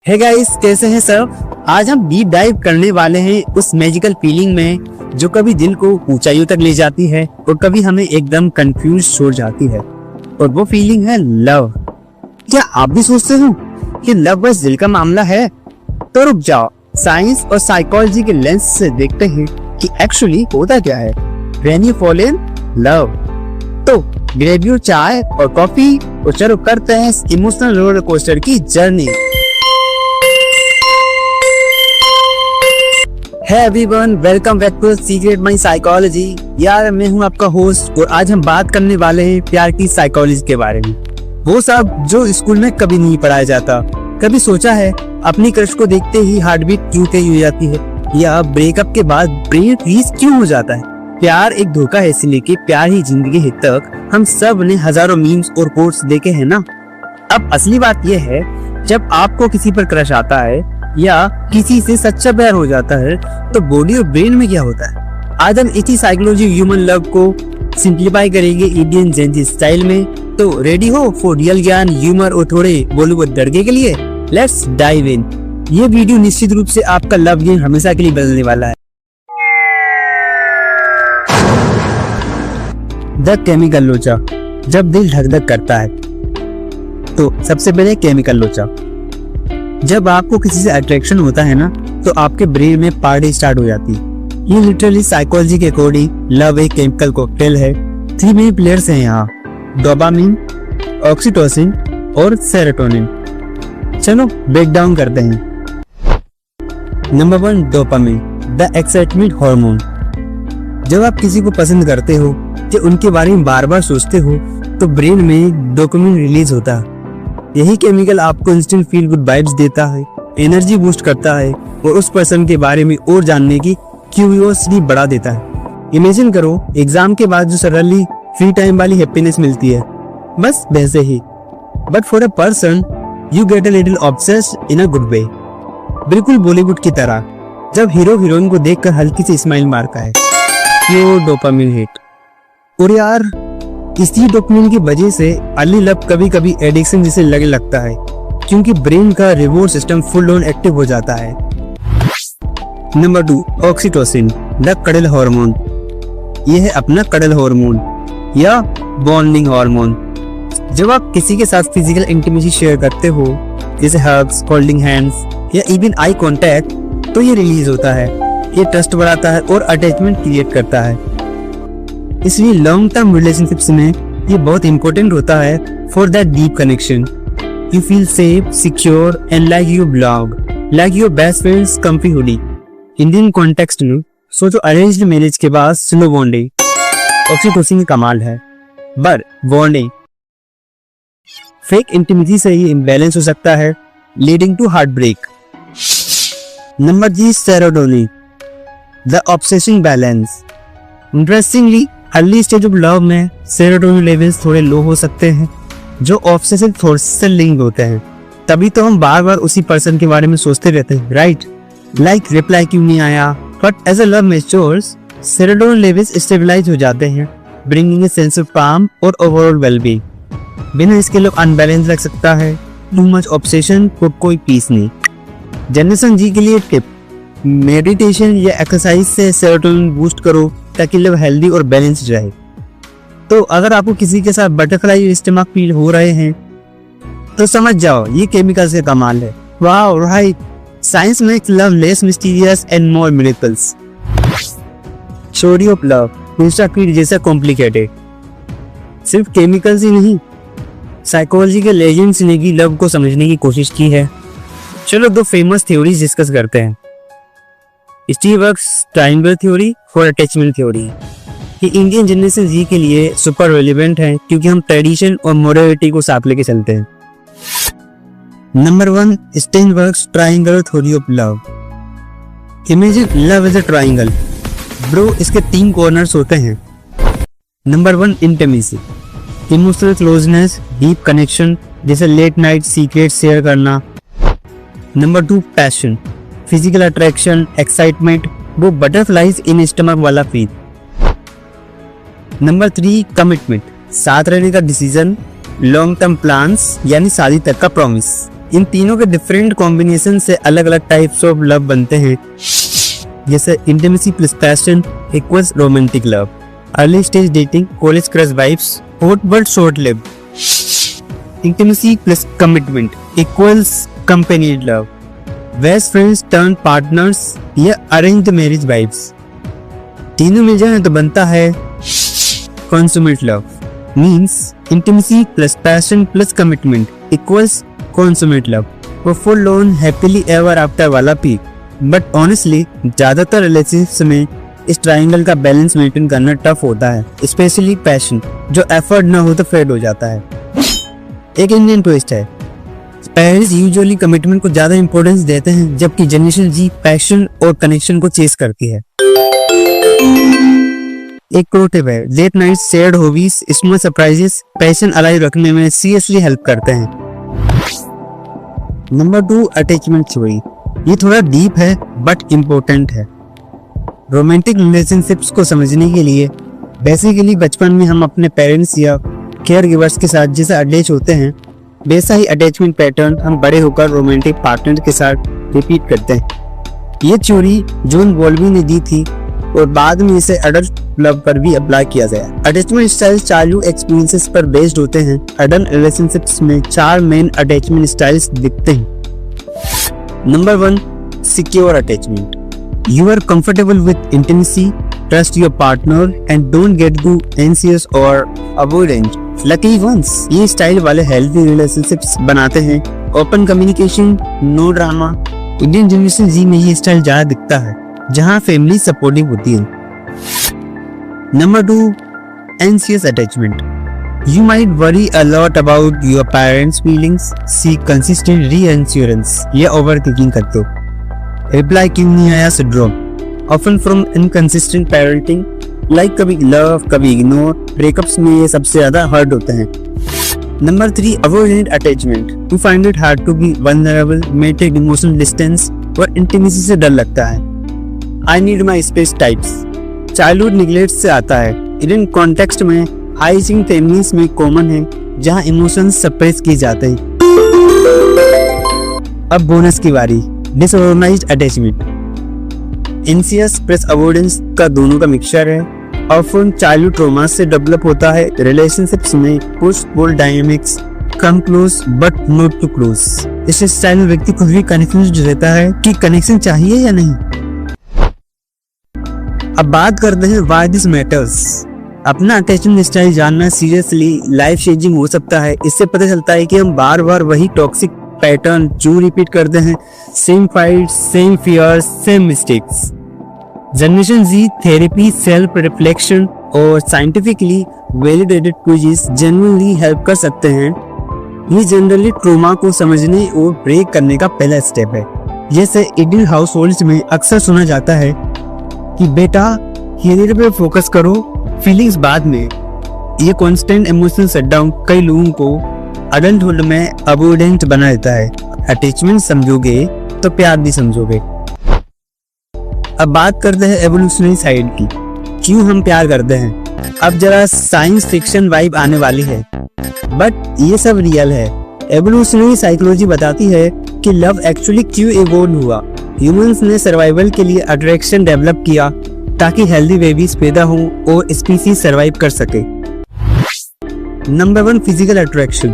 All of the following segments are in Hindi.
हे गाइस, कैसे हैं सब। आज हम डीप डाइव करने वाले हैं उस मैजिकल फीलिंग में जो कभी दिल को ऊंचाइयों तक ले जाती है और कभी हमें एकदम कंफ्यूज छोड़ जाती है। और वो फीलिंग है लव। क्या आप भी सोचते हो कि लव बस दिल का मामला है? तो रुक जाओ, साइंस और साइकोलॉजी के लेंस से देखते हैं कि एक्चुअली होता क्या है when you fall in love. तो ग्रैब योर चाय और कॉफी और चलो करते हैं इस इमोशनल रोलर कोस्टर की जर्नी। Hi everyone, welcome back to secret my psychology. यार, मैं हूँ आपका होस्ट और आज हम बात करने वाले हैं प्यार की साइकोलॉजी के बारे में। वो सब जो स्कूल में कभी नहीं पढ़ाया जाता। कभी सोचा है अपनी क्रश को देखते ही हार्ट बीट क्यों तेज हो जाती है, या ब्रेकअप के बाद ब्रेन फ्रीज क्यों हो जाता है? प्यार एक धोखा है, इसलिए कि प्यार ही जिंदगी है तक हम सब ने हजारों मीम्स और कोट्स देखे हैं ना। अब असली बात यह है, जब आपको किसी पर क्रश आता है या किसी से सच्चा प्यार हो जाता है तो बॉडी और ब्रेन में क्या होता है। आज हम इसी साइकोलॉजी ह्यूमन लव को सिंप्लीफाई करेंगे इंडियन जेंजी स्टाइल में। तो रेडी हो फॉर रियल ज्ञान, ह्यूमर और थोड़े बॉलीवुड दड़के के लिए? Let's dive in. ये वीडियो निश्चित रूप से आपका लव गेम हमेशा के लिए बदलने वाला है। द केमिकल लोचा। जब दिल धक धक करता है तो सबसे पहले केमिकल लोचा। जब आपको किसी से अट्रैक्शन होता है ना, तो आपके ब्रेन में पार्टी स्टार्ट हो जाती है। ये लिटरली साइकोलॉजी के अकॉर्डिंग लव एक केमिकल कॉकटेल है। 3 मेन प्लेयर्स हैं यहाँ: डोपामिन, ऑक्सीटोसिन और सेरोटोनिन। चलो ब्रेक डाउन करते हैं। Number 1, dopamine, the excitement hormone. जब आप किसी को पसंद करते हो या उनके बारे में बार बार सोचते हो तो ब्रेन में डोपामिन रिलीज होता है। यही केमिकल आपको इंस्टेंट फील गुड वाइब्स देता है, एनर्जी बूस्ट करता है और उस पर्सन के बारे में और जानने की क्यूरियोसिटी बढ़ा देता है। इमेजिन करो एग्जाम के बाद जो सडनली फ्री टाइम वाली हैप्पीनेस मिलती है, बस वैसे ही, but for a person you get a little obsessed in a good way. बिल्कुल बॉलीवुड की तरह जब हीरो हीरोइन को देखकर हल्की सी स्माइल मारता है, प्योर डोपामिन हिट। और यार, इसी डोपामिन की वजह से अर्ली लव कभी कभी एडिक्शन जैसे लगने लगता है, क्योंकि ब्रेन का reward system full on active हो जाता है। Number 2, oxytocin, the cuddle hormone. यह है अपना कडल हार्मोन या बॉन्डिंग हार्मोन। जब आप किसी के साथ फिजिकल इंटीमेसी शेयर करते हो, जैसे हग्स, होल्डिंग हैंड्स या इवन आई कांटेक्ट, तो ये रिलीज होता है। ये ट्रस्ट बढ़ाता है और अटैचमेंट क्रिएट करता है। इसलिए लॉन्ग टर्म रिलेशनशिप्स में ये बहुत इंपॉर्टेंट होता है for that deep connection. You feel safe, secure and like you belong, like your best friends comfy hoodie. Indian context में सोचो, अरेंज्ड मैरिज के बाद स्लो बॉन्डिंग ऑक्सीटोसिन का कमाल है, बट बॉन्डिंग फेक इंटीमेसी से ही इम्बैलेंस हो सकता है, leading to heartbreak. Number 3, serotonin, the obsessing balance. Interestingly early stage of love में सेरोटोनिन लेवल्स थोड़े लो हो सकते हैं, जो ऑब्सेसिव थॉट्स से लिंक होते हैं। तभी तो हम बार बार उसी पर्सन के बारे में सोचते रहते हैं, राइट? लाइक रिप्लाई क्यों नहीं आया? But as a love matures, serotonin levels stabilise हो जाते हैं, ब्रिंगिंग अ सेंस ऑफ काम और ओवरऑल वेलबीइंग। बिना इसके लोग अनबैलेंस लग सकता है, टू मच ऑब्सेशन को कोई पीस नहीं। जनरेशन जी के लिए टिप: मेडिटेशन या एक्सरसाइज से सेरोटोनिन बूस्ट करो ताकि लव हेल्दी और बैलेंस्ड रहे। तो अगर आपको किसी के साथ बटरफ्लाई स्टमक फील हो रहे हैं तो समझ जाओ ये केमिकल से कमाल है। Wow, right, science makes love less mysterious and more miracles. Story of love Insta feed जैसा कॉम्प्लिकेटेड। सिर्फ केमिकल्स ही नहीं, साइकोलॉजी के लेजेंड्स ने भी लव को समझने की कोशिश की है। चलो 2 फेमस थ्योरीज डिस्कस करते हैं। स्टीव वर्क्स ट्रायंगल थ्योरी और अटैचमेंट थ्योरी। ये इंडियन जनरेशन जी के लिए सुपर रेलेवेंट है, क्योंकि हम ट्रेडिशन और मोरालिटी को साथ लेके चलते हैं। Number 1, Sternberg's triangle theory of love. Imagine love is a triangle bro, इसके 3 कॉर्नर्स होते हैं। Number 1, intimacy, emotional closeness, deep connection, जैसे लेट नाइट सीक्रेट शेयर करना। Number 2, passion, physical attraction, excitement, वो बटरफ्लाइज इन स्टमक वाला फील। नंबर 3, कमिटमेंट, साथ रहने का डिसीजन, लॉन्ग टर्म प्लान्स यानी शादी तक का प्रॉमिस। इन तीनों के डिफरेंट कॉम्बिनेशन से अलग अलग टाइप्स ऑफ लव बनते हैं, जैसे intimacy plus passion equals romantic love, early stage dating college crush vibes hot but short lived, intimacy plus commitment equals companion love, best friends turn partners या अरेंज्ड मैरिज वाइब्स। तीनों मिल जाए तो बनता है consummate love, means intimacy plus passion plus commitment equals consummate love, वो full on happily ever after वाला पीक। बट ऑनेस्टली ज्यादातर रिलेशनशिप्स में इस ट्रायंगल का बैलेंस मेंटेन करना टफ होता है, स्पेशली पैशन, जो एफर्ट ना हो तो फेड हो जाता है। एक इंडियन ट्विस्ट है, पेरेंट्स यूजुअली कमिटमेंट को ज्यादा इंपॉर्टेंस देते हैं, जबकि जनरेशन जी पैशन और कनेक्शन को चेस करती है। एक प्रो टिप है, late night shared hobbies small surprises passion alive रखने में सीरियसली हेल्प करते हैं। Number 2, attachment theory. ये थोड़ा डीप है बट इम्पोर्टेंट है। रोमांटिक रिलेशनशिप्स को समझने के लिए बेसिकली बचपन में हम अपने पेरेंट्स या केयर गिवर्स के साथ जैसा अटैच होते हैं, वैसा ही अटैचमेंट पैटर्न हम बड़े होकर रोमांटिक पार्टनर के साथ रिपीट करते हैं। ये थ्योरी जॉन बॉल्बी ने दी थी और बाद में इसे अडल्ट लव पर भी अप्लाई किया गया। अटैचमेंट स्टाइल चाइल्डहुड एक्सपीरियंसेस पर बेस्ड होते हैं। अडल्ट रिलेशनशिप्स में 4 मेन अटैचमेंट स्टाइल्स दिखते हैं। Number 1, secure attachment. You are comfortable with intimacy, trust your partner and don't get too anxious और अवॉइडेंट। Lucky ones. ये स्टाइल वाले हेल्दी रिलेशनशिप्स बनाते हैं। Open communication, no drama. Indian generation Z में ये स्टाइल ज्यादा दिखता है, जहां फैमिली सपोर्टिव होती है। Number 2, anxious attachment. You might worry a lot about your parents' feelings, seek consistent reassurance या overthinking करते हो। Reply क्यों नहीं आया syndrome, often from inconsistent parenting, like कभी love कभी ignore। ब्रेकअप्स में ये सबसे ज्यादा हर्ट होते हैं। Number 3, avoidant attachment। You find it hard to be vulnerable, may take emotional distance और intimacy से डर लगता है। I need my space types। Childhood neglect से आता है। इंडियन कॉन्टेक्स्ट में हाइजिंग फैमिलीज में कॉमन है, जहां इमोशंस सप्रेस किए जाते हैं। अब बोनस की बारी, disorganised attachment. Anxious plus avoidance का दोनों का मिक्सचर है। ऑफन चाइल्डहुड ट्रॉमा से डेवलप होता है। रिलेशनशिप्स में push pull dynamics, come close but not too close. इस स्टाइल में व्यक्ति खुद भी कंफ्यूज रहता है कि कनेक्शन चाहिए या नहीं। अब बात करते हैं व्हाई दिस मैटर्स। अपना अटैचमेंट स्टाइल जानना सीरियसली लाइफ चेंजिंग हो सकता है। इससे पता चलता है कि हम बार बार वही टॉक्सिक पैटर्न क्यों रिपीट करते हैं। Same fight, same fears, same mistakes. Generation Z therapy, self reflection और scientifically validated quizzes genuinely help कर सकते हैं। ये जनरली ट्रॉमा को समझने और ब्रेक करने का पहला स्टेप है। जैसे इंडियन हाउस होल्ड्स में अक्सर सुना जाता है कि बेटा करियर पे फोकस करो, फीलिंग्स बाद में। ये कांस्टेंट इमोशनल शटडाउन कई लोगों को अडल्टहुड में अवॉइडेंट बना देता है। अटैचमेंट समझोगे तो प्यार भी समझोगे। अब बात करते हैं एवोल्यूशनरी साइड की, क्यों हम प्यार करते हैं। अब जरा साइंस फिक्शन वाइब आने वाली है, बट ये सब रियल है। एवोल्यूशनरी साइकोलॉजी बताती है कि लव एक्चुअली क्यों इवॉल्व हुआ। ह्यूमंस ने सर्वाइवल के लिए अट्रैक्शन डेवलप किया ताकि हेल्दी बेबीज पैदा हो और स्पीसीज सर्वाइव कर सके। Number 1, physical attraction.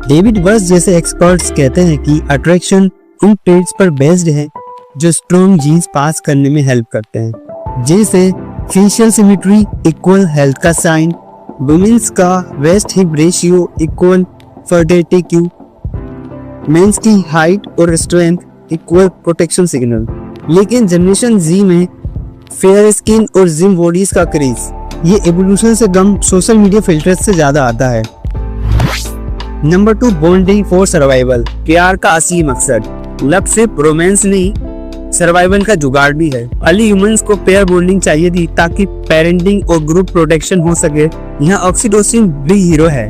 David Buss जैसे एक्सपर्ट्स कहते हैं कि अट्रैक्शन उन ट्रेट्स पर बेस्ड है जो स्ट्रॉन्ग जीन्स पास करने में हेल्प करते हैं, जैसे फेशियल सिमेट्री इक्वल हेल्थ का साइन, वुमेन्स का waist hip ratio equal fertility cue, men's की हाइट और स्ट्रेंथ इक्वल प्रोटेक्शन सिग्नल। लेकिन जनरेशन जी में फेयर स्किन और जिम बॉडीज का क्रेज ये एवोल्यूशन से कम सोशल मीडिया फिल्टर्स से ज्यादा आता है। Number 2, bonding for survival. प्यार का असली मकसद लव सिर्फ रोमांस नहीं, सर्वाइवल का जुगाड़ भी है। अर्ली ह्यूमंस को पेयर बॉन्डिंग चाहिए थी ताकि पेरेंटिंग और ग्रुप प्रोटेक्शन हो सके। यहाँ ऑक्सीटोसिन भी हीरो है।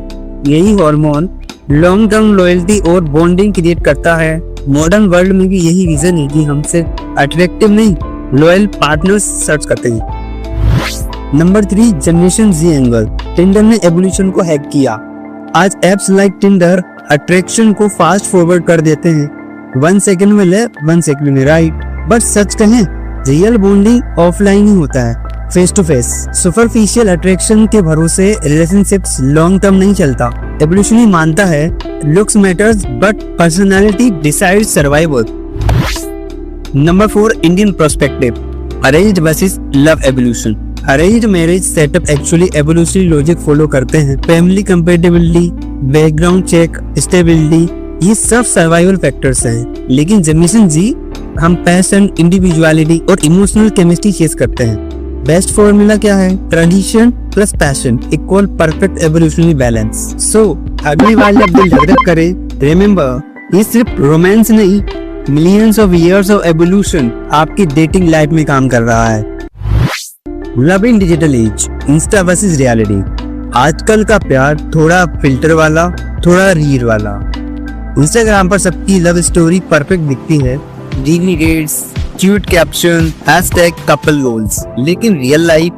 यही हार्मोन लॉन्ग टर्म लॉयल्टी और बॉन्डिंग क्रिएट करता है। मॉडर्न वर्ल्ड में भी यही रीजन है कि हम सिर्फ अट्रैक्टिव नहीं, लॉयल पार्टनर्स सर्च करते हैं। Number 3, generation Z angle. Tinder ने एवोल्यूशन को हैक किया। आज एप्स लाइक टिंडर अट्रैक्शन को फास्ट फॉरवर्ड कर देते हैं, 1 सेकंड में लेफ्ट 1 सेकंड में राइट। बट सच कहें, रियल बॉन्डिंग ऑफलाइन ही होता है, face to face. Superficial attraction के भरोसे रिलेशनशिप्स लॉन्ग टर्म नहीं चलता। एवोल्यूशन ही मानता है looks matters but personality decides survival. Number 4, Indian perspective, arranged versus love evolution. Arranged marriage setup actually evolutionary logic follow करते हैं। Family compatibility, background check, stability, ये सब सर्वाइवल फैक्टर्स हैं। लेकिन जनरेशन जी, हम पैशन, इंडिविजुअलिटी और इमोशनल केमिस्ट्री चेस करते हैं। बेस्ट फॉर्मूला क्या है? Tradition plus passion equal perfect evolutionary balance. So अगली बार जब दिल धड़क करे, रिमेम्बर ये सिर्फ रोमांस नहीं, millions of years of evolution आपकी डेटिंग लाइफ में काम कर रहा है। Love in digital age, Insta versus reality. आजकल का प्यार थोड़ा फिल्टर वाला, थोड़ा रील वाला। इंस्टाग्राम पर सबकी लव स्टोरी परफेक्ट दिखती है, dreamy dates, cute caption, hashtag couple goals. लेकिन रियल लाइफ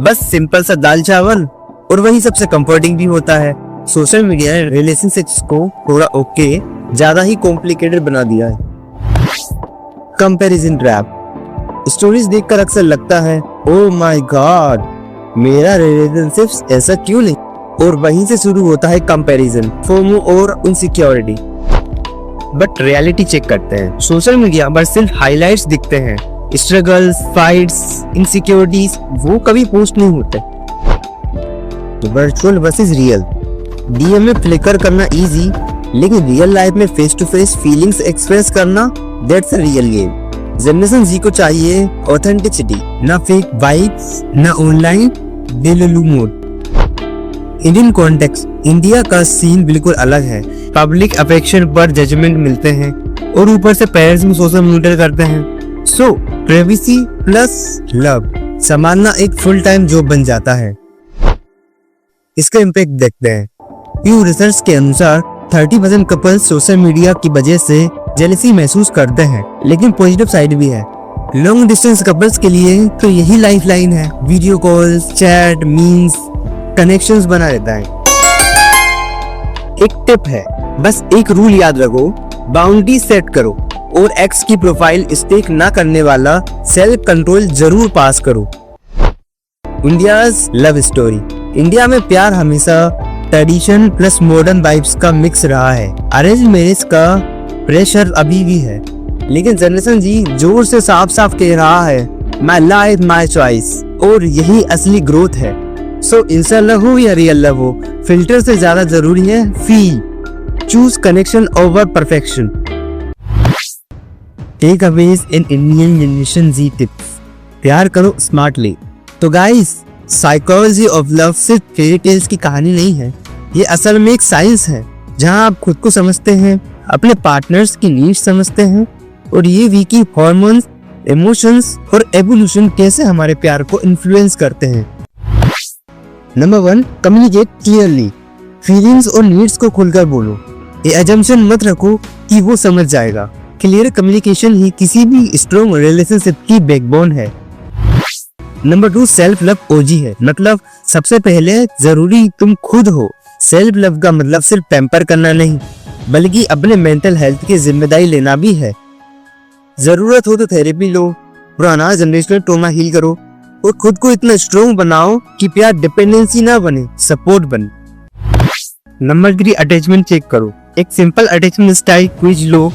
बस सिंपल सा दाल चावल, और वही सबसे कंफर्टिंग भी होता है। सोशल मीडिया ने रिलेशनशिप्स को थोड़ा ज्यादा ही कॉम्प्लिकेटेड बना दिया है। कंपैरिजन ट्रैप, स्टोरीज देखकर अक्सर लगता है ओह माय गॉड, मेरा रिलेशनशिप ऐसा क्यों नहीं, और वहीं से शुरू होता है कंपैरिजन, फोमो और इनसिक्योरिटी। बट रियलिटी चेक करते हैं, सोशल मीडिया पर सिर्फ हाइलाइट्स दिखते हैं, स्ट्रगल्स, फाइट्स, इनसिक्योरिटीज वो कभी पोस्ट नहीं होते। वर्चुअल वर्सेस रियल, डीएम में फ्लिकर करना इजी, लेकिन रियल लाइफ में face to face feelings express करना, that's a real game. Generation Z को चाहिए ऑथेंटिसिटी, ना फेक वाइब्स, ना online delulu mode. Indian context, India का सीन बिल्कुल अलग है। पब्लिक अफेक्शन पर जजमेंट मिलते हैं और ऊपर से पेरेंट्स में सोशल मॉनिटर करते हैं। सो प्राइवेसी प्लस लव संभालना एक फुल टाइम जॉब बन जाता है। इसका इम्पैक्ट देखते हैं। न्यू रिसर्च के अनुसार 30% कपल्स सोशल मीडिया की वजह से जेलसी महसूस करते हैं, लेकिन पॉजिटिव साइड भी है। लॉन्ग डिस्टेंस कपल्स के लिए तो यही लाइफ लाइन है, video calls, chat, memes, connections बना रहता है। एक टिप है, बस एक रूल याद रखो, बाउंड्री सेट करो और एक्स की प्रोफाइल स्टेक ना करने वाला सेल्फ कंट्रोल जरूर पास करो। इंडियाज लव स्टोरी, इंडिया में प्यार हमेशा ट्रेडिशन प्लस मॉडर्न वाइब्स का मिक्स रहा है। अरेंज मैरिज का प्रेशर अभी भी है, लेकिन जनरेशन जी जोर से साफ साफ कह रहा है माय लाइफ माय चॉइस, और यही असली ग्रोथ है। सो इंस्टा लव हो या रियल लव हो, फिल्टर से ज्यादा जरूरी है feel. Choose connection over perfection. Takeaways in Indian generation Z tips, प्यार करो स्मार्टली। तो गाइस, साइकोलॉजी ऑफ लव सिर्फ फेरी टेल्स की कहानी नहीं है, ये असल में एक साइंस है जहां आप खुद को समझते हैं, अपने पार्टनर्स की नीड्स समझते हैं, और ये वीकी हॉर्मोन्स, इमोशंस और एवोल्यूशन कैसे हमारे प्यार को इन्फ्लुएंस करते हैं। Number 1, communicate clearly. फीलिंग्स और नीड्स को खुलकर बोलो, ये अजम्पशन मत रखो कि वो समझ जाएगा। क्लियर कम्युनिकेशन ही किसी भी स्ट्रॉन्ग रिलेशनशिप की बैकबोन है। नंबर 2, सेल्फ लव ओजी है, मतलब सबसे पहले जरूरी तुम खुद हो। सेल्फ लव का मतलब सिर्फ पैम्पर करना नहीं, बल्कि अपने मेंटल हेल्थ की जिम्मेदारी लेना भी है। जरूरत हो तो थेरेपी लो, पुराना जनरेशनल ट्रॉमा हील करो, और खुद को इतना स्ट्रॉन्ग बनाओ कि प्यार डिपेंडेंसी ना बने, सपोर्ट बने। नंबर 3, अटैचमेंट चेक करो। एक सिंपल अटैचमेंट स्टाइल क्विज लो,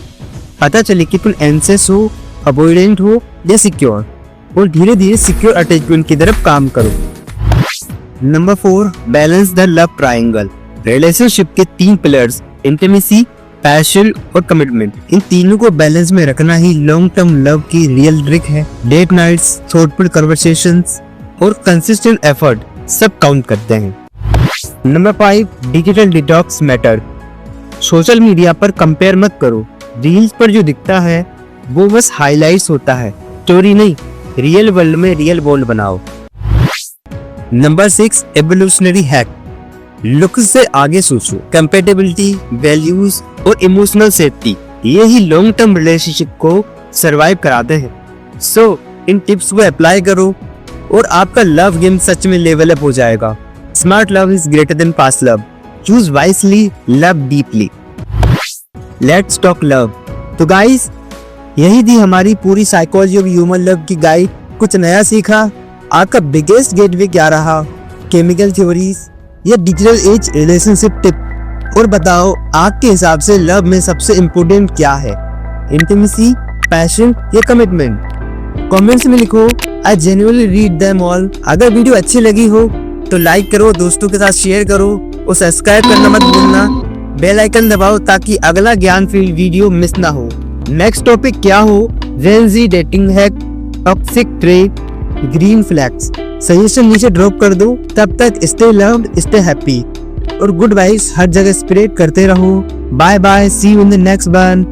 पता चले कि तुम एंग्जियस हो, अवॉइडेंट हो या सिक्योर, और धीरे धीरे सिक्योर अटैचमेंट की तरफ काम करो। Number 4, balance the love triangle. Relationship के 3 पिलर्स, इंटीमेसी, पैशन और कमिटमेंट, इन तीनों को बैलेंस में रखना ही लॉन्ग टर्म लव की रियल ट्रिक है। डेट नाइट्स, थॉटफुल कन्वर्सेशंस और कंसिस्टेंट एफर्ट सब काउंट करते हैं। Number 5, digital detox matter. Social media पर कंपेयर मत करो, रील्स पर जो दिखता है वो बस हाइलाइट्स होता है, स्टोरी नहीं। रियल वर्ल्ड में रियल बॉन्ड बनाओ। Number 6, evolutionary hack. लुक से आगे सोचो, कंपैटिबिलिटी, वैल्यूज और इमोशनल सेफ्टी, ये ही लॉन्ग टर्म रिलेशनशिप को सरवाइव कराते हैं। सो इन टिप्स को अप्लाई करो और आपका लव गेम सच में लेवल अप हो जाएगा। Smart love is greater than past love. Choose wisely, love deeply. Let's talk love. तो गाइस, यही थी हमारी पूरी साइकोलॉजी ऑफ ह्यूमन लव की गाइड। कुछ नया सीखा? आपका बिगेस्ट गेटवे क्या रहा? केमिकल थ्योरीज या डिजिटल एज रिलेशनशिप टिप? और बताओ, आपके हिसाब से लव में सबसे इम्पोर्टेंट क्या है? इंटीमेसी, पैशन या कमिटमेंट? कमेंट्स में लिखो, I genuinely read them all. अगर वीडियो अच्छी लगी हो तो लाइक करो, दोस्तों के साथ शेयर करो और सब्सक्राइब करना मत भूलना। बेल आइकन दबाओ ताकि अगला ज्ञान फील्ड वीडियो मिस ना हो। नेक्स्ट टॉपिक क्या हो? Gen Z dating hack, toxic trait, green flags. Suggestion नीचे ड्रॉप कर दो। तब तक स्टे लव्ड, स्टे हैप्पी और गुड वाइब्स हर जगह स्प्रेड करते रहो। Bye bye, see you in the next one.